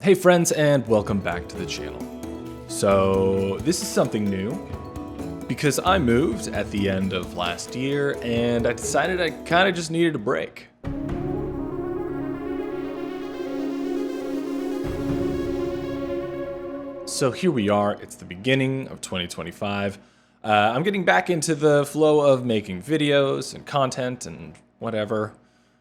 Hey friends, and welcome back to the channel. So this is something new because I moved at the end of last year and I decided I kind of just needed a break. So here we are, it's the beginning of 2025. I'm getting back into the flow of making videos and content and whatever.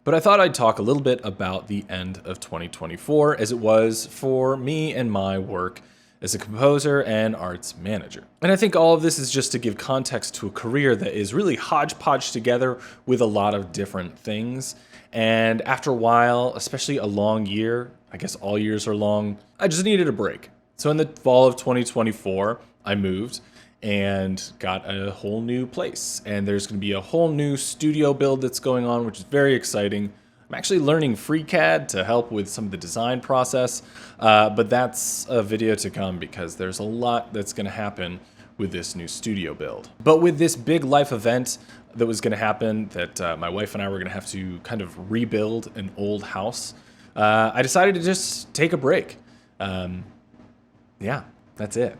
But I thought I'd talk a little bit about the end of 2024 as it was for me and my work as a composer and arts manager. And I think all of this is just to give context to a career that is really hodgepodge together with a lot of different things. And after a while, especially a long year, I guess all years are long, I just needed a break. So in the fall of 2024, I moved and got a whole new place. And there's going to be a whole new studio build that's going on, which is very exciting. I'm actually learning FreeCAD to help with some of the design process, but that's a video to come because there's a lot that's going to happen with this new studio build. But with this big life event that was going to happen, that my wife and I were going to have to kind of rebuild an old house, I decided to just take a break. Yeah, that's it.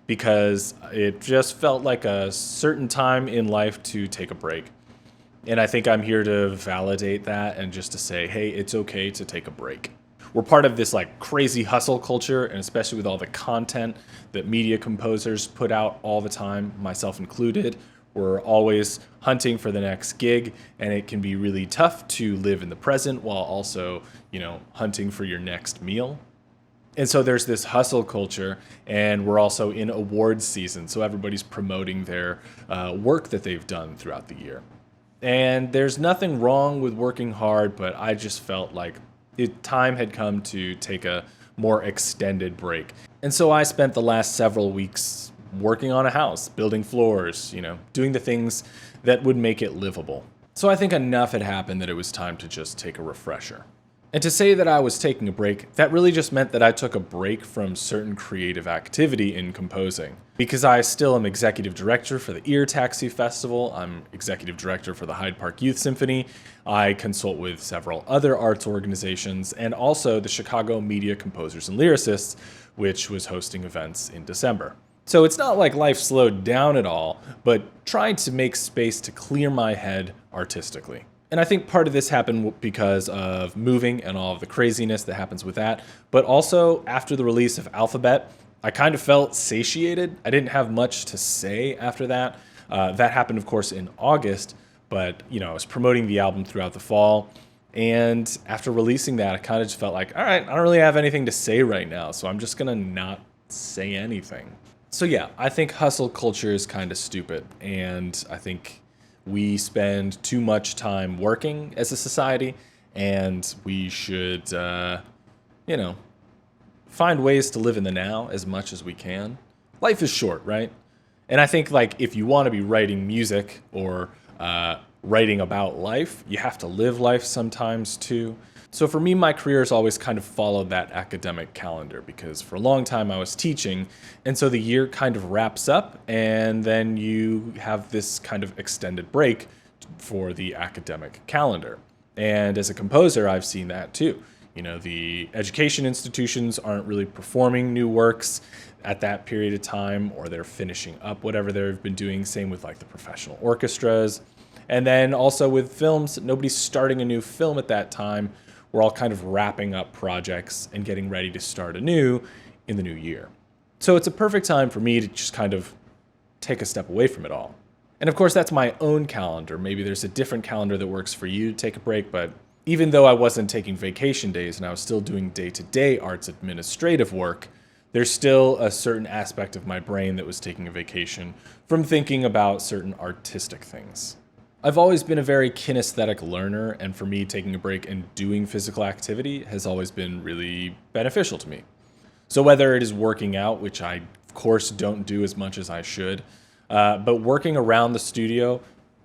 Because it just felt like a certain time in life to take a break. And I think I'm here to validate that and just to say, hey, it's okay to take a break. We're part of this like crazy hustle culture, and especially with all the content that media composers put out all the time, myself included. We're always hunting for the next gig, and it can be really tough to live in the present while also, hunting for your next meal. And so there's this hustle culture, and we're also in awards season, so everybody's promoting their work that they've done throughout the year. And there's nothing wrong with working hard, but I just felt like time had come to take a more extended break. And so I spent the last several weeks working on a house, building floors, doing the things that would make it livable. So I think enough had happened that it was time to just take a refresher. And to say that I was taking a break, that really just meant that I took a break from certain creative activity in composing. Because I still am executive director for the Ear Taxi Festival, I'm executive director for the Hyde Park Youth Symphony, I consult with several other arts organizations, and also the Chicago Media Composers and Lyricists, which was hosting events in December. So it's not like life slowed down at all, but trying to make space to clear my head artistically. And I think part of this happened because of moving and all of the craziness that happens with that. But also after the release of Alphabet, I kind of felt satiated. I didn't have much to say after that. That happened, of course, in August. But, I was promoting the album throughout the fall. And after releasing that, I kind of just felt like, all right, I don't really have anything to say right now. So I'm just going to not say anything. So yeah, I think hustle culture is kind of stupid. And I think we spend too much time working as a society, and we should, find ways to live in the now as much as we can. Life is short, right? And I think if you want to be writing music or writing about life, you have to live life sometimes too. So for me, my career has always kind of followed that academic calendar because for a long time I was teaching, and so the year kind of wraps up and then you have this kind of extended break for the academic calendar. And as a composer, I've seen that too. The education institutions aren't really performing new works at that period of time, or they're finishing up whatever they've been doing. Same with the professional orchestras. And then also with films, nobody's starting a new film at that time. We're all kind of wrapping up projects and getting ready to start anew in the new year. So it's a perfect time for me to just kind of take a step away from it all. And of course, that's my own calendar. Maybe there's a different calendar that works for you to take a break, but even though I wasn't taking vacation days and I was still doing day-to-day arts administrative work, there's still a certain aspect of my brain that was taking a vacation from thinking about certain artistic things. I've always been a very kinesthetic learner, and for me, taking a break and doing physical activity has always been really beneficial to me. So whether it is working out, which I, of course, don't do as much as I should, but working around the studio,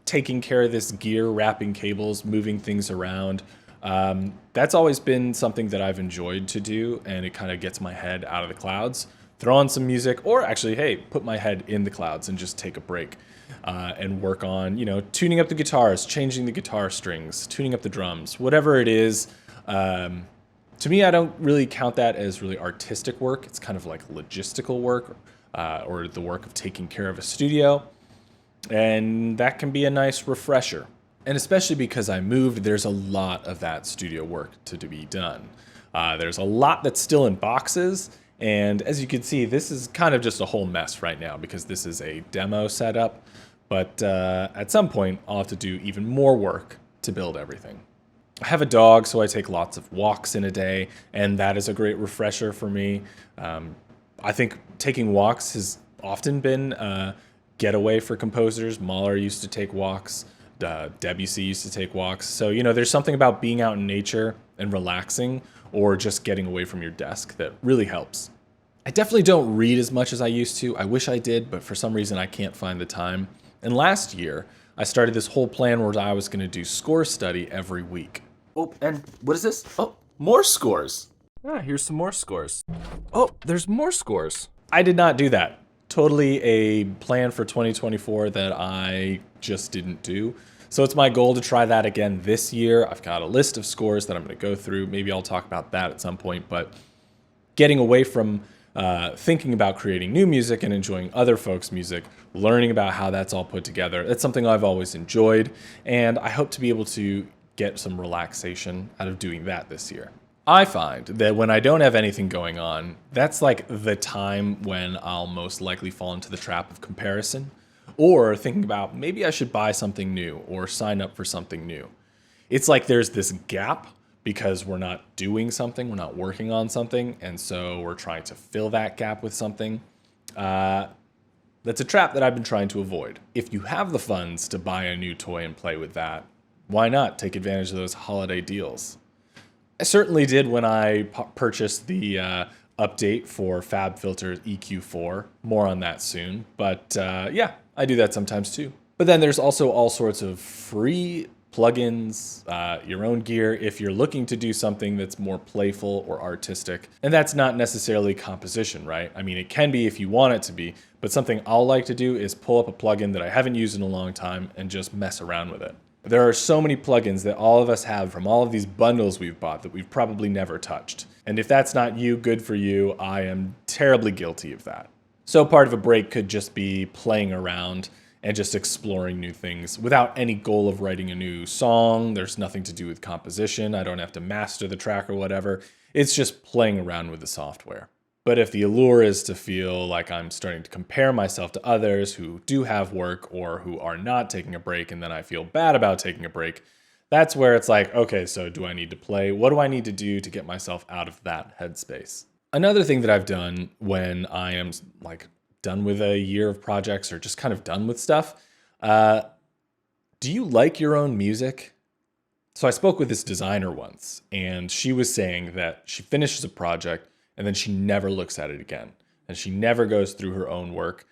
taking care of this gear, wrapping cables, moving things around, that's always been something that I've enjoyed to do, and it kind of gets my head out of the clouds, throw on some music, or actually, hey, put my head in the clouds and just take a break. And work on, tuning up the guitars, changing the guitar strings, tuning up the drums, whatever it is, To me, I don't really count that as really artistic work. It's kind of like logistical work, or the work of taking care of a studio. And that can be a nice refresher. And especially because I moved, there's a lot of that studio work to be done. There's a lot that's still in boxes. And as you can see, this is kind of just a whole mess right now because this is a demo setup. But at some point, I'll have to do even more work to build everything. I have a dog, so I take lots of walks in a day, and that is a great refresher for me. I think taking walks has often been a getaway for composers. Mahler used to take walks. Debussy used to take walks. So, there's something about being out in nature and relaxing or just getting away from your desk that really helps. I definitely don't read as much as I used to. I wish I did, but for some reason I can't find the time. And last year, I started this whole plan where I was going to do score study every week. Oh, and what is this? Oh, more scores. Here's some more scores. Oh, there's more scores. I did not do that. Totally a plan for 2024 that I just didn't do. So it's my goal to try that again this year. I've got a list of scores that I'm going to go through. Maybe I'll talk about that at some point, but getting away from thinking about creating new music and enjoying other folks' music, learning about how that's all put together, that's something I've always enjoyed, and I hope to be able to get some relaxation out of doing that this year. I find that when I don't have anything going on, that's like the time when I'll most likely fall into the trap of comparison or thinking about maybe I should buy something new or sign up for something new. It's like there's this gap because we're not doing something, we're not working on something, and so we're trying to fill that gap with something. That's a trap that I've been trying to avoid. If you have the funds to buy a new toy and play with that, why not take advantage of those holiday deals? I certainly did when I purchased the update for FabFilter EQ4. More on that soon. But yeah, I do that sometimes too. But then there's also all sorts of free plugins, your own gear, if you're looking to do something that's more playful or artistic. And that's not necessarily composition, right? I mean, it can be if you want it to be, but something I'll like to do is pull up a plugin that I haven't used in a long time and just mess around with it. There are so many plugins that all of us have from all of these bundles we've bought that we've probably never touched. And if that's not you, good for you. I am terribly guilty of that. So part of a break could just be playing around and just exploring new things without any goal of writing a new song. There's nothing to do with composition. I don't have to master the track or whatever. It's just playing around with the software. But if the allure is to feel like I'm starting to compare myself to others who do have work or who are not taking a break, and then I feel bad about taking a break, that's where it's like, okay, so do I need to play? What do I need to do to get myself out of that headspace? Another thing that I've done when I am like done with a year of projects or just kind of done with stuff, do you like your own music? So I spoke with this designer once, and she was saying that she finishes a project and then she never looks at it again. And she never goes through her own work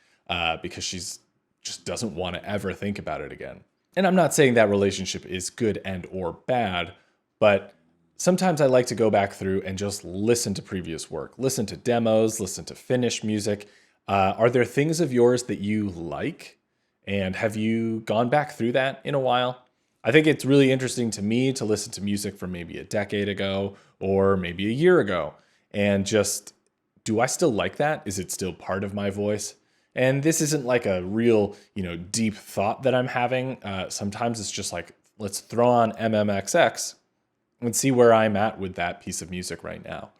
because she's just doesn't want to ever think about it again. And I'm not saying that relationship is good and or bad, but sometimes I like to go back through and just listen to previous work, listen to demos, listen to finished music. Are there things of yours that you like? And have you gone back through that in a while? I think it's really interesting to me to listen to music from maybe a decade ago or maybe a year ago. And just, do I still like that? Is it still part of my voice? And this isn't like a real, deep thought that I'm having. Sometimes it's just like, let's throw on MMXX and see where I'm at with that piece of music right now.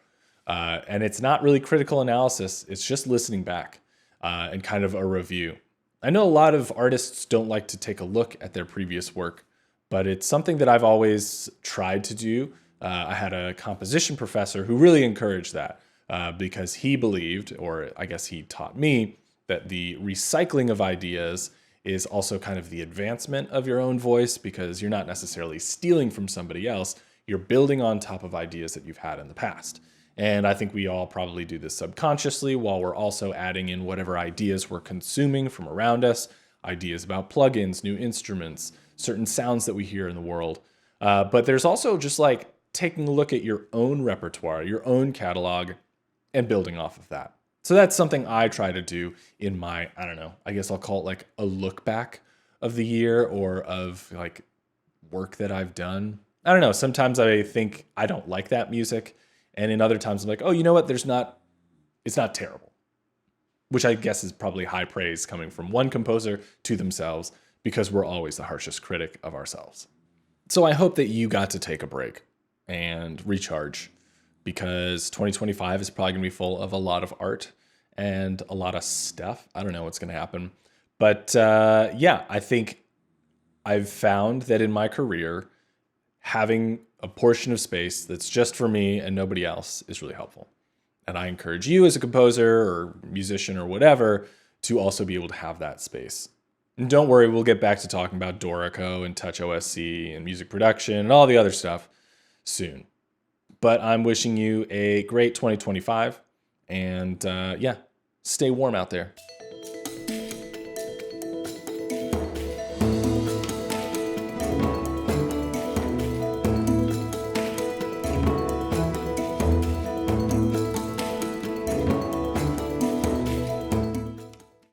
And it's not really critical analysis. It's just listening back and kind of a review. I know a lot of artists don't like to take a look at their previous work, but it's something that I've always tried to do. I had a composition professor who really encouraged that because he believed, or I guess he taught me, that the recycling of ideas is also kind of the advancement of your own voice because you're not necessarily stealing from somebody else. You're building on top of ideas that you've had in the past. And I think we all probably do this subconsciously while we're also adding in whatever ideas we're consuming from around us, ideas about plugins, new instruments, certain sounds that we hear in the world. But there's also just like taking a look at your own repertoire, your own catalog, and building off of that. So that's something I try to do in my, I guess I'll call it like a look back of the year or of like work that I've done. I don't know. Sometimes I think I don't like that music And in other times I'm like, oh, you know what? It's not terrible, which I guess is probably high praise coming from one composer to themselves, because we're always the harshest critic of ourselves. So I hope that you got to take a break and recharge, because 2025 is probably going to be full of a lot of art and a lot of stuff. I don't know what's going to happen. But yeah, I think I've found that in my career, having a portion of space that's just for me and nobody else is really helpful. And I encourage you as a composer or musician or whatever to also be able to have that space. And don't worry, we'll get back to talking about Dorico and TouchOSC and music production and all the other stuff soon. But I'm wishing you a great 2025. And yeah, stay warm out there.